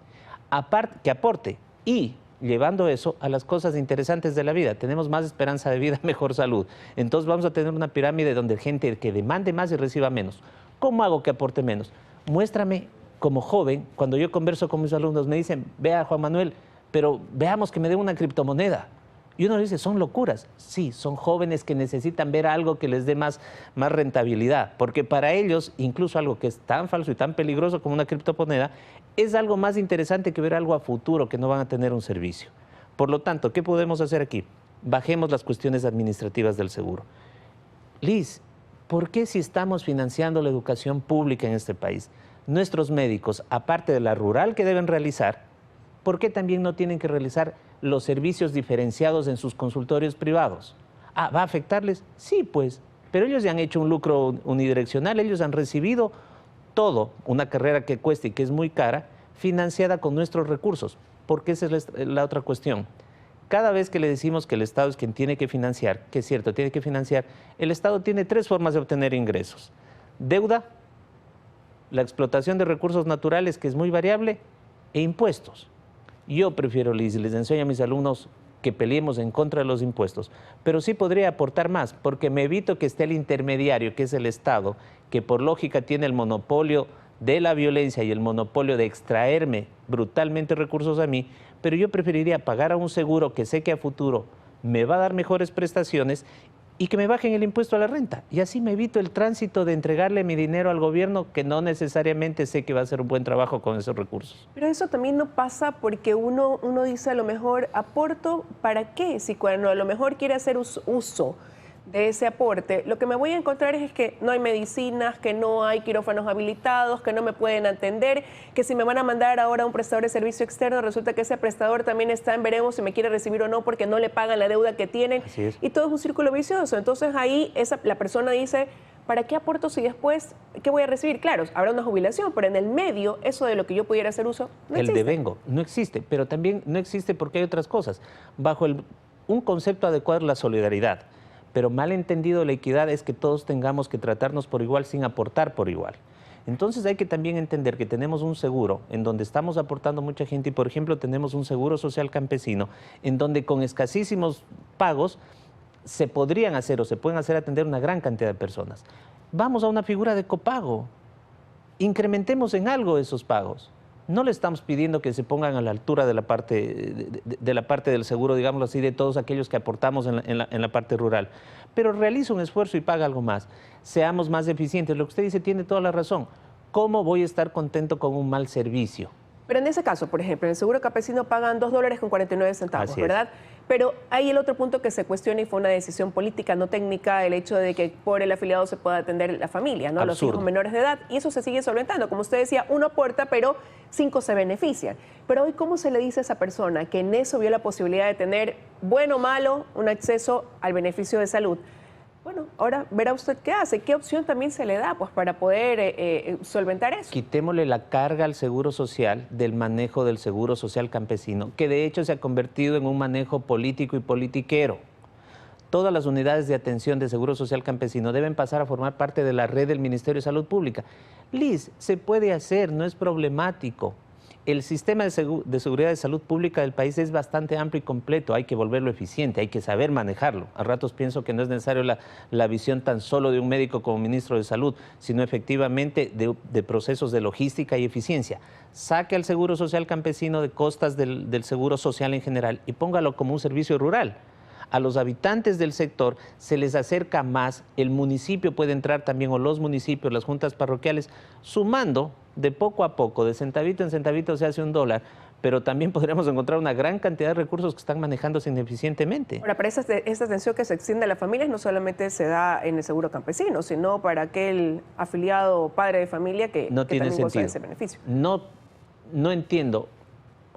[SPEAKER 18] que aporte, y llevando eso a las cosas interesantes de la vida. Tenemos más esperanza de vida, mejor salud. Entonces vamos a tener una pirámide donde gente que demande más y reciba menos. ¿Cómo hago que aporte menos? Muéstrame como joven, cuando yo converso con mis alumnos, me dicen, vea Juan Manuel, pero veamos que me dé una criptomoneda. Y uno dice, son locuras. Sí, son jóvenes que necesitan ver algo que les dé más rentabilidad, porque para ellos, incluso algo que es tan falso y tan peligroso como una criptomoneda, es algo más interesante que ver algo a futuro, que no van a tener un servicio. Por lo tanto, ¿qué podemos hacer aquí? Bajemos las cuestiones administrativas del seguro. Liz, ¿por qué si estamos financiando la educación pública en este país, nuestros médicos, aparte de la rural que deben realizar, ¿por qué también no tienen que realizar los servicios diferenciados en sus consultorios privados? ¿Va a afectarles? Sí, pues, pero ellos ya han hecho un lucro unidireccional, ellos han recibido todo, una carrera que cuesta y que es muy cara, financiada con nuestros recursos, porque esa es la otra cuestión. Cada vez que le decimos que el Estado es quien tiene que financiar, que es cierto, tiene que financiar, el Estado tiene 3 formas de obtener ingresos: deuda, la explotación de recursos naturales, que es muy variable, e impuestos. Yo prefiero, Liz, les enseño a mis alumnos que peleemos en contra de los impuestos, pero sí podría aportar más, porque me evito que esté el intermediario, que es el Estado, que por lógica tiene el monopolio de la violencia y el monopolio de extraerme brutalmente recursos a mí, pero yo preferiría pagar a un seguro que sé que a futuro me va a dar mejores prestaciones y que me bajen el impuesto a la renta. Y así me evito el tránsito de entregarle mi dinero al gobierno, que no necesariamente sé que va a hacer un buen trabajo con esos recursos.
[SPEAKER 2] Pero eso también no pasa porque uno dice, a lo mejor, ¿aporto para qué? Si cuando a lo mejor quiere hacer uso de ese aporte, lo que me voy a encontrar es que no hay medicinas, que no hay quirófanos habilitados, que no me pueden atender, que si me van a mandar ahora a un prestador de servicio externo, resulta que ese prestador también está en veremos si me quiere recibir o no, porque no le pagan la deuda que tienen. Y todo es un círculo vicioso. Entonces ahí la persona dice, ¿para qué aporto si después qué voy a recibir? Claro, habrá una jubilación, pero en el medio, eso de lo que yo pudiera hacer uso, no existe.
[SPEAKER 18] El devengo no existe, pero también no existe porque hay otras cosas. Bajo un concepto adecuado es la solidaridad. Pero mal entendido la equidad es que todos tengamos que tratarnos por igual sin aportar por igual. Entonces hay que también entender que tenemos un seguro en donde estamos aportando mucha gente y, por ejemplo, tenemos un seguro social campesino en donde con escasísimos pagos se podrían hacer o se pueden hacer atender una gran cantidad de personas. Vamos a una figura de copago. Incrementemos en algo esos pagos. No le estamos pidiendo que se pongan a la altura de la parte del seguro, digámoslo así, de todos aquellos que aportamos en la parte rural. Pero realiza un esfuerzo y paga algo más. Seamos más eficientes. Lo que usted dice tiene toda la razón. ¿Cómo voy a estar contento con un mal servicio?
[SPEAKER 2] Pero en ese caso, por ejemplo, en el seguro campesino pagan $2.49, ¿verdad? Pero hay el otro punto que se cuestiona y fue una decisión política, no técnica, el hecho de que por el afiliado se pueda atender la familia, ¿no? Los hijos menores de edad, y eso se sigue solventando. Como usted decía, 1 aporta, pero 5 se benefician. Pero hoy, ¿cómo se le dice a esa persona que en eso vio la posibilidad de tener, bueno o malo, un acceso al beneficio de salud? Bueno, ahora verá usted qué hace, qué opción también se le da pues, para poder solventar eso.
[SPEAKER 18] Quitémosle la carga al Seguro Social del manejo del Seguro Social campesino, que de hecho se ha convertido en un manejo político y politiquero. todas las unidades de atención de Seguro Social Campesino deben pasar a formar parte de la red del Ministerio de Salud Pública. Liz, se puede hacer, no es problemático. El sistema de seguridad de salud pública del país es bastante amplio y completo, hay que volverlo eficiente, hay que saber manejarlo. A ratos pienso que no es necesario la visión tan solo de un médico como ministro de Salud, sino efectivamente de procesos de logística y eficiencia. Saque al Seguro Social Campesino de costas del Seguro Social en general y póngalo como un servicio rural. A los habitantes del sector se les acerca más, el municipio puede entrar también, o los municipios, las juntas parroquiales, sumando de poco a poco, de centavito en centavito se hace $1, pero también podríamos encontrar una gran cantidad de recursos que están manejándose ineficientemente.
[SPEAKER 2] Ahora, para esta atención que se extiende a las familias no solamente se da en el seguro campesino, sino para aquel afiliado padre de familia que también goza de ese beneficio.
[SPEAKER 18] No entiendo,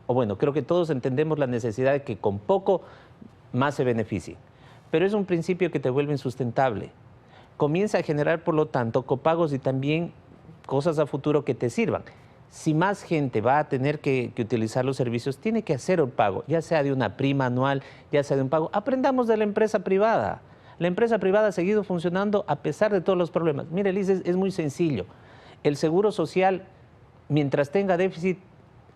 [SPEAKER 18] o bueno, creo que todos entendemos la necesidad de que con poco más se beneficie, pero es un principio que te vuelve insustentable. Comienza a generar, por lo tanto, copagos y también cosas a futuro que te sirvan. Si más gente va a tener que utilizar los servicios, tiene que hacer el pago, ya sea de una prima anual, ya sea de un pago. Aprendamos de la empresa privada. La empresa privada ha seguido funcionando a pesar de todos los problemas. Mire, Liz, es muy sencillo. El Seguro Social, mientras tenga déficit,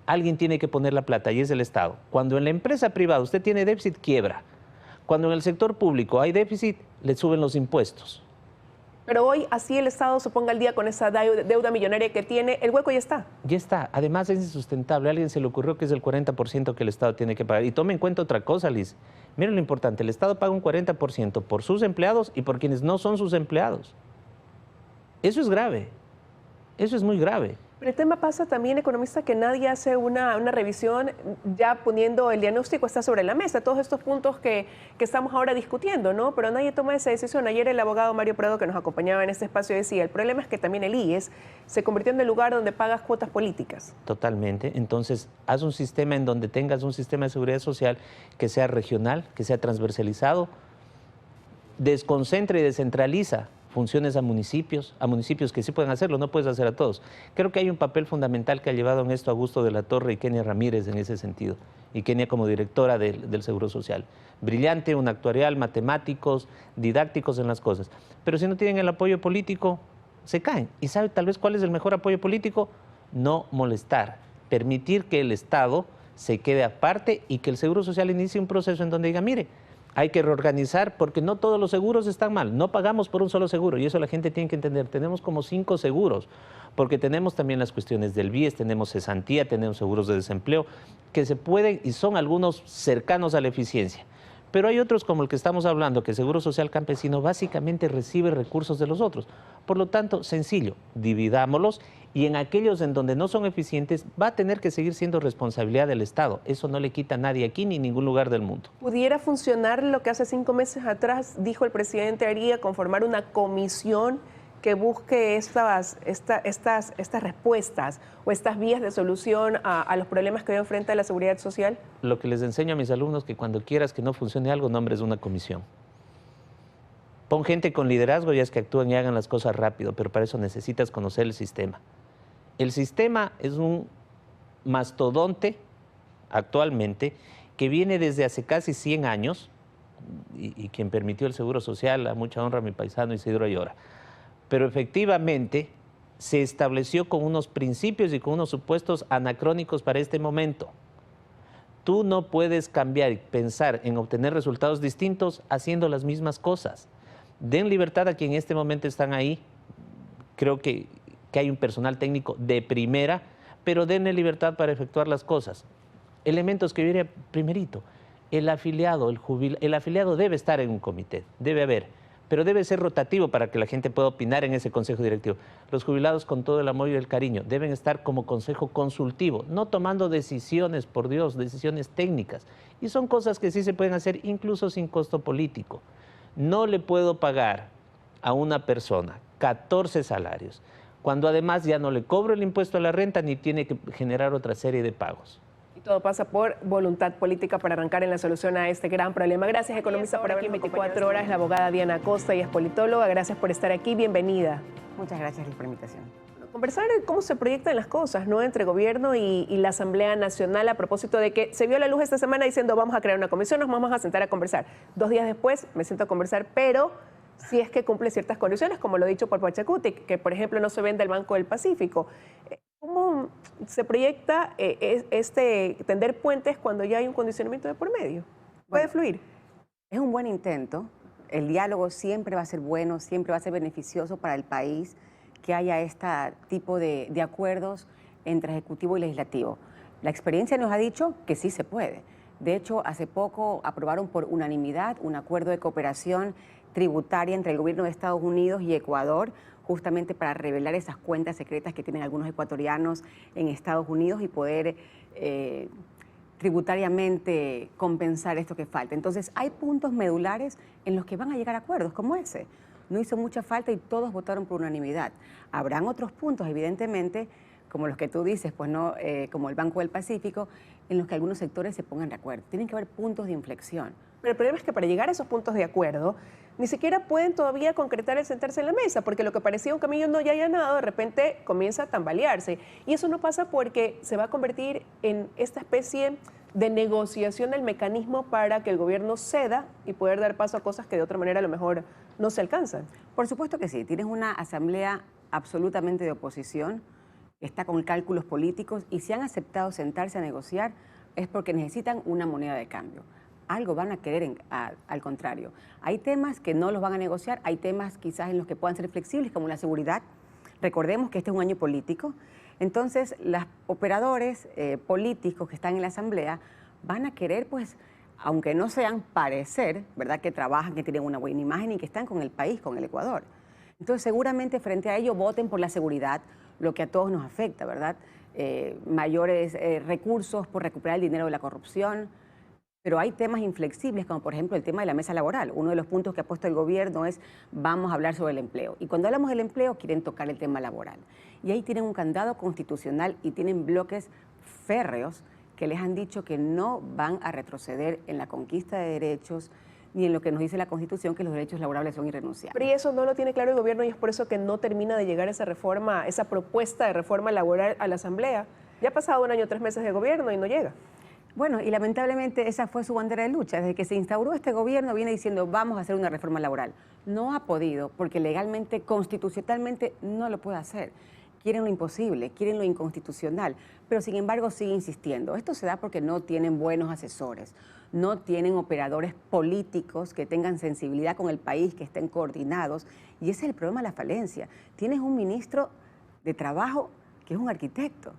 [SPEAKER 18] alguien tiene que poner la plata y es el Estado. Cuando en la empresa privada usted tiene déficit, quiebra. Cuando en el sector público hay déficit, le suben los impuestos.
[SPEAKER 2] Pero hoy, así el Estado se ponga al día con esa deuda millonaria que tiene, el hueco ya está.
[SPEAKER 18] Ya está. Además es insustentable. A alguien se le ocurrió que es el 40% que el Estado tiene que pagar. Y tome en cuenta otra cosa, Liz. Miren lo importante, el Estado paga un 40% por sus empleados y por quienes no son sus empleados. Eso es grave. Eso es muy grave.
[SPEAKER 2] Pero el tema pasa también, economista, que nadie hace una revisión ya poniendo el diagnóstico, está sobre la mesa, todos estos puntos que estamos ahora discutiendo, ¿no? Pero nadie toma esa decisión. Ayer el abogado Mario Prado, que nos acompañaba en este espacio, decía, el problema es que también el IES se convirtió en el lugar donde pagas cuotas políticas.
[SPEAKER 18] Totalmente. Entonces, haz un sistema en donde tengas un sistema de seguridad social que sea regional, que sea transversalizado, desconcentra y descentraliza funciones a municipios que sí pueden hacerlo, no puedes hacer a todos. Creo que hay un papel fundamental que ha llevado en esto Augusto de la Torre y Kenia Ramírez en ese sentido, y Kenia como directora del Seguro Social. Brillante, un actuarial, matemáticos, didácticos en las cosas. Pero si no tienen el apoyo político, se caen. ¿Y sabe tal vez cuál es el mejor apoyo político? No molestar, permitir que el Estado se quede aparte y que el Seguro Social inicie un proceso en donde diga, mire, hay que reorganizar porque no todos los seguros están mal. No pagamos por un solo seguro y eso la gente tiene que entender. Tenemos como 5 seguros porque tenemos también las cuestiones del BIES, tenemos cesantía, tenemos seguros de desempleo que se pueden y son algunos cercanos a la eficiencia. Pero hay otros como el que estamos hablando, que el Seguro Social Campesino básicamente recibe recursos de los otros. Por lo tanto, sencillo, dividámoslos y en aquellos en donde no son eficientes va a tener que seguir siendo responsabilidad del Estado. Eso no le quita a nadie aquí ni en ningún lugar del mundo.
[SPEAKER 2] ¿Pudiera funcionar lo que hace 5 meses atrás dijo el presidente Aría, conformar una comisión que busque estas respuestas o estas vías de solución a los problemas que hoy enfrenta la seguridad social?
[SPEAKER 18] Lo que les enseño a mis alumnos, que cuando quieras que no funcione algo, nombres una comisión. Pon gente con liderazgo y es que actúen y hagan las cosas rápido, pero para eso necesitas conocer el sistema. El sistema es un mastodonte actualmente que viene desde hace casi 100 años y quien permitió el Seguro Social, a mucha honra a mi paisano Isidro Ayora. Pero efectivamente se estableció con unos principios y con unos supuestos anacrónicos para este momento. Tú no puedes cambiar y pensar en obtener resultados distintos haciendo las mismas cosas. Den libertad a quien en este momento están ahí. Creo que hay un personal técnico de primera, pero denle libertad para efectuar las cosas. Elementos que yo diría, primerito, el afiliado debe estar en un comité, debe haber, pero debe ser rotativo para que la gente pueda opinar en ese consejo directivo. Los jubilados, con todo el amor y el cariño, deben estar como consejo consultivo, no tomando decisiones, por Dios, decisiones técnicas. Y son cosas que sí se pueden hacer incluso sin costo político. No le puedo pagar a una persona 14 salarios, cuando además ya no le cobro el impuesto a la renta ni tiene que generar otra serie de pagos.
[SPEAKER 2] Todo pasa por voluntad política para arrancar en la solución a este gran problema. Gracias, economista, por aquí en 24 horas. La abogada Diana Acosta y es politóloga. Gracias por estar aquí. Bienvenida.
[SPEAKER 19] Muchas gracias por la invitación.
[SPEAKER 2] Conversar cómo se proyectan las cosas, ¿no? Entre gobierno y la Asamblea Nacional, a propósito de que se vio la luz esta semana diciendo vamos a crear una comisión, nos vamos a sentar a conversar. 2 días después me siento a conversar, pero si es que cumple ciertas condiciones, como lo dicho por Pachacuti, que por ejemplo no se vende el Banco del Pacífico. ¿Cómo se proyecta tender puentes cuando ya hay un condicionamiento de por medio? ¿Puede fluir?
[SPEAKER 19] Es un buen intento. El diálogo siempre va a ser bueno, siempre va a ser beneficioso para el país que haya este tipo de acuerdos entre Ejecutivo y Legislativo. La experiencia nos ha dicho que sí se puede. De hecho, hace poco aprobaron por unanimidad un acuerdo de cooperación tributaria entre el gobierno de Estados Unidos y Ecuador, justamente para revelar esas cuentas secretas que tienen algunos ecuatorianos en Estados Unidos y poder tributariamente compensar esto que falta. Entonces, hay puntos medulares en los que van a llegar a acuerdos como ese. No hizo mucha falta y todos votaron por unanimidad. Habrán otros puntos, evidentemente, como los que tú dices, pues no, como el Banco del Pacífico, en los que algunos sectores se pongan de acuerdo. Tienen que haber puntos de inflexión.
[SPEAKER 2] Pero el problema es que para llegar a esos puntos de acuerdo, ni siquiera pueden todavía concretar el sentarse en la mesa, porque lo que parecía un camino no ya allanado, de repente comienza a tambalearse. Y eso no pasa porque se va a convertir en esta especie de negociación del mecanismo para que el gobierno ceda y poder dar paso a cosas que de otra manera a lo mejor no se alcanzan.
[SPEAKER 19] Por supuesto que sí. Tienes una asamblea absolutamente de oposición, está con cálculos políticos y si han aceptado sentarse a negociar es porque necesitan una moneda de cambio. Algo van a querer, al contrario. Hay temas que no los van a negociar, hay temas quizás en los que puedan ser flexibles, como la seguridad. Recordemos que este es un año político, entonces los operadores políticos que están en la Asamblea van a querer, pues, aunque no sean, parecer, ¿verdad?, que trabajan, que tienen una buena imagen y que están con el país, con el Ecuador. Entonces, seguramente frente a ello voten por la seguridad, lo que a todos nos afecta, ¿verdad? Mayores recursos por recuperar el dinero de la corrupción. Pero hay temas inflexibles, como por ejemplo el tema de la mesa laboral. Uno de los puntos que ha puesto el gobierno es vamos a hablar sobre el empleo. Y cuando hablamos del empleo quieren tocar el tema laboral. Y ahí tienen un candado constitucional y tienen bloques férreos que les han dicho que no van a retroceder en la conquista de derechos ni en lo que nos dice la Constitución, que los derechos laborables son irrenunciables.
[SPEAKER 2] Pero y eso no lo tiene claro el gobierno y es por eso que no termina de llegar esa reforma, esa propuesta de reforma laboral a la Asamblea. Ya ha pasado 1 año, 3 meses de gobierno y no llega.
[SPEAKER 19] Bueno, y lamentablemente esa fue su bandera de lucha. Desde que se instauró este gobierno viene diciendo vamos a hacer una reforma laboral. No ha podido porque legalmente, constitucionalmente no lo puede hacer. Quieren lo imposible, quieren lo inconstitucional, pero sin embargo sigue insistiendo. Esto se da porque no tienen buenos asesores, no tienen operadores políticos que tengan sensibilidad con el país, que estén coordinados. Y ese es el problema de la falencia. Tienes un ministro de Trabajo que es un arquitecto.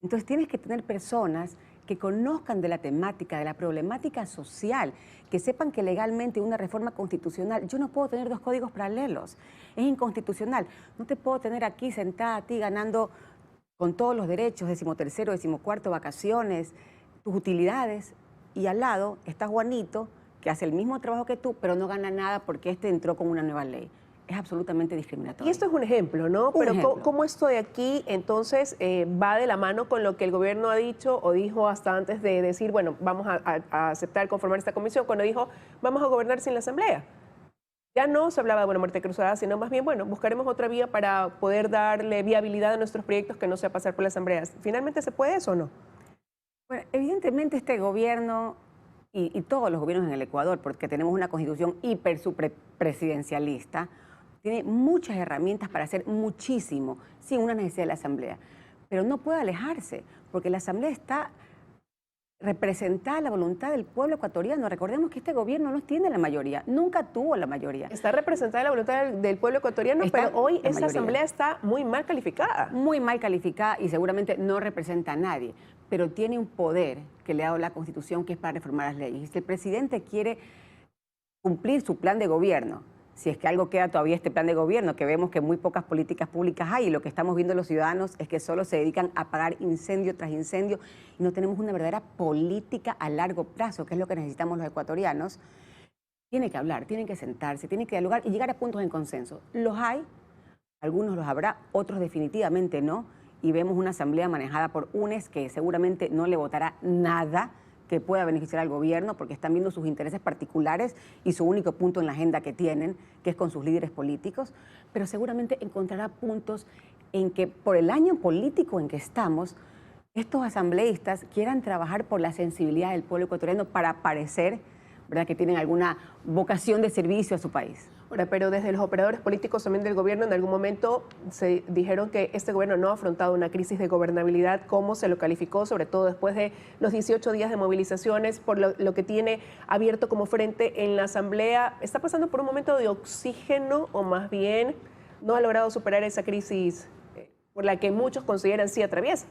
[SPEAKER 19] Entonces tienes que tener personas que conozcan de la temática, de la problemática social, que sepan que legalmente una reforma constitucional, yo no puedo tener 2 códigos paralelos, es inconstitucional. No te puedo tener aquí sentada a ti ganando con todos los derechos, 13º, 14º, vacaciones, tus utilidades, y al lado está Juanito, que hace el mismo trabajo que tú, pero no gana nada porque este entró con una nueva ley. Es absolutamente discriminatorio.
[SPEAKER 2] Y esto es un ejemplo, ¿no? Pero ejemplo. ¿Cómo esto de aquí entonces va de la mano con lo que el gobierno ha dicho o dijo hasta antes de decir, bueno, vamos a aceptar conformar esta comisión, cuando dijo, vamos a gobernar sin la Asamblea? Ya no se hablaba de una muerte cruzada, sino más bien, bueno, buscaremos otra vía para poder darle viabilidad a nuestros proyectos que no sea pasar por la Asamblea. ¿Finalmente se puede eso o no?
[SPEAKER 19] Bueno, evidentemente este gobierno y todos los gobiernos en el Ecuador, porque tenemos una constitución presidencialista, tiene muchas herramientas para hacer muchísimo sin una necesidad de la Asamblea. Pero no puede alejarse, porque la Asamblea está representada la voluntad del pueblo ecuatoriano. Recordemos que este gobierno no tiene la mayoría, nunca tuvo la mayoría.
[SPEAKER 2] Está representada la voluntad del pueblo ecuatoriano, pero hoy esa asamblea está muy mal calificada.
[SPEAKER 19] Muy mal calificada y seguramente no representa a nadie, pero tiene un poder que le ha dado la Constitución, que es para reformar las leyes. Y si el presidente quiere cumplir su plan de gobierno, si es que algo queda todavía este plan de gobierno, que vemos que muy pocas políticas públicas hay, y lo que estamos viendo los ciudadanos es que solo se dedican a apagar incendio tras incendio y no tenemos una verdadera política a largo plazo, que es lo que necesitamos los ecuatorianos. Tiene que hablar, tienen que sentarse, tienen que dialogar y llegar a puntos en consenso. Los hay, algunos los habrá, otros definitivamente no, y vemos una asamblea manejada por UNES que seguramente no le votará nada que pueda beneficiar al gobierno porque están viendo sus intereses particulares y su único punto en la agenda que tienen, que es con sus líderes políticos, pero seguramente encontrará puntos en que por el año político en que estamos, estos asambleístas quieran trabajar por la sensibilidad del pueblo ecuatoriano para parecer, ¿verdad?, que tienen alguna vocación de servicio a su país.
[SPEAKER 2] Ahora, pero desde los operadores políticos también del gobierno en algún momento se dijeron que este gobierno no ha afrontado una crisis de gobernabilidad, como se lo calificó, sobre todo después de los 18 días de movilizaciones, por lo que tiene abierto como frente en la Asamblea. ¿Está pasando por un momento de oxígeno o más bien no ha logrado superar esa crisis por la que muchos consideran sí atraviesa?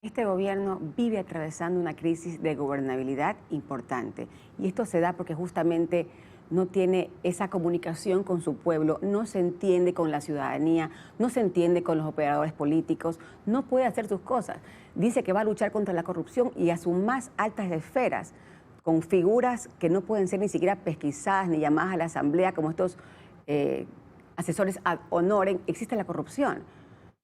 [SPEAKER 19] Este gobierno vive atravesando una crisis de gobernabilidad importante y esto se da porque justamente no tiene esa comunicación con su pueblo, no se entiende con la ciudadanía, no se entiende con los operadores políticos, no puede hacer sus cosas. Dice que va a luchar contra la corrupción y a sus más altas esferas, con figuras que no pueden ser ni siquiera pesquisadas ni llamadas a la asamblea, como estos asesores ad honorem, existe la corrupción.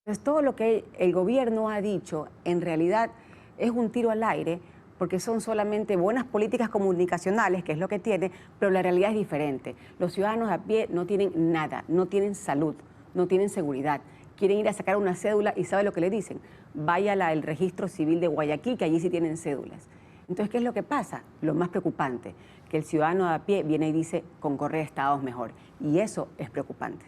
[SPEAKER 19] Entonces, todo lo que el gobierno ha dicho en realidad es un tiro al aire, porque son solamente buenas políticas comunicacionales, que es lo que tiene, pero la realidad es diferente. Los ciudadanos a pie no tienen nada, no tienen salud, no tienen seguridad. Quieren ir a sacar una cédula y ¿sabe lo que le dicen? Vaya al registro civil de Guayaquil, que allí sí tienen cédulas. Entonces, ¿qué es lo que pasa? Lo más preocupante, que el ciudadano a pie viene y dice, con Correa estábamos mejor. Y eso es preocupante.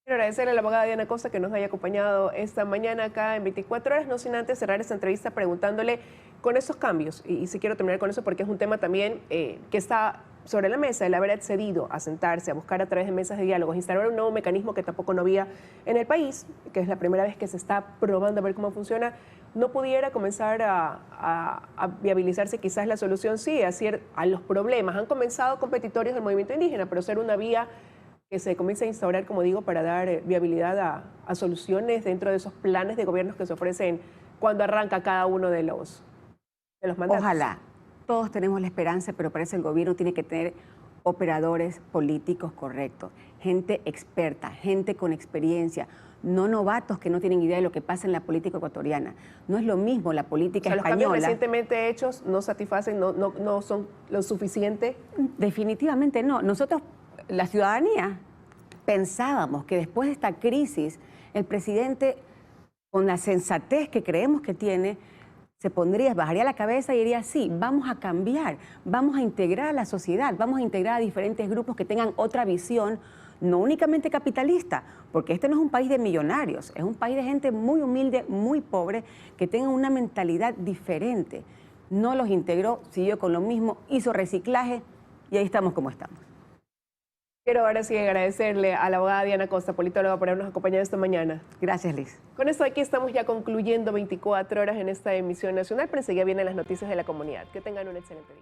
[SPEAKER 2] Quiero agradecerle a la abogada Diana Costa que nos haya acompañado esta mañana acá en 24 horas, no sin antes cerrar esta entrevista preguntándole con estos cambios, y sí quiero terminar con eso porque es un tema también que está sobre la mesa, el haber accedido a sentarse, a buscar a través de mesas de diálogos, instalar un nuevo mecanismo que tampoco no había en el país, que es la primera vez que se está probando a ver cómo funciona, no pudiera comenzar a viabilizarse quizás la solución, sí, a los problemas. Han comenzado competitorios del movimiento indígena, pero ser una vía que se comience a instaurar, como digo, para dar viabilidad a soluciones dentro de esos planes de gobiernos que se ofrecen cuando arranca cada uno de los mandatos.
[SPEAKER 19] Ojalá. Todos tenemos la esperanza, pero para eso el gobierno tiene que tener operadores políticos correctos, gente experta, gente con experiencia, no novatos que no tienen idea de lo que pasa en la política ecuatoriana. No es lo mismo la política española.
[SPEAKER 2] Los cambios recientemente hechos no satisfacen, no son lo suficiente.
[SPEAKER 19] Definitivamente no. Nosotros, la ciudadanía, pensábamos que después de esta crisis, el presidente, con la sensatez que creemos que tiene, bajaría la cabeza y diría, sí, vamos a cambiar, vamos a integrar a la sociedad, vamos a integrar a diferentes grupos que tengan otra visión, no únicamente capitalista, porque este no es un país de millonarios, es un país de gente muy humilde, muy pobre, que tengan una mentalidad diferente. No los integró, siguió con lo mismo, hizo reciclaje y ahí estamos como estamos.
[SPEAKER 2] Quiero ahora sí agradecerle a la abogada Diana Costa, politóloga, por habernos acompañado esta mañana.
[SPEAKER 19] Gracias, Liz.
[SPEAKER 2] Con esto aquí estamos ya concluyendo 24 horas en esta emisión nacional, pero enseguida vienen las noticias de la comunidad. Que tengan un excelente día.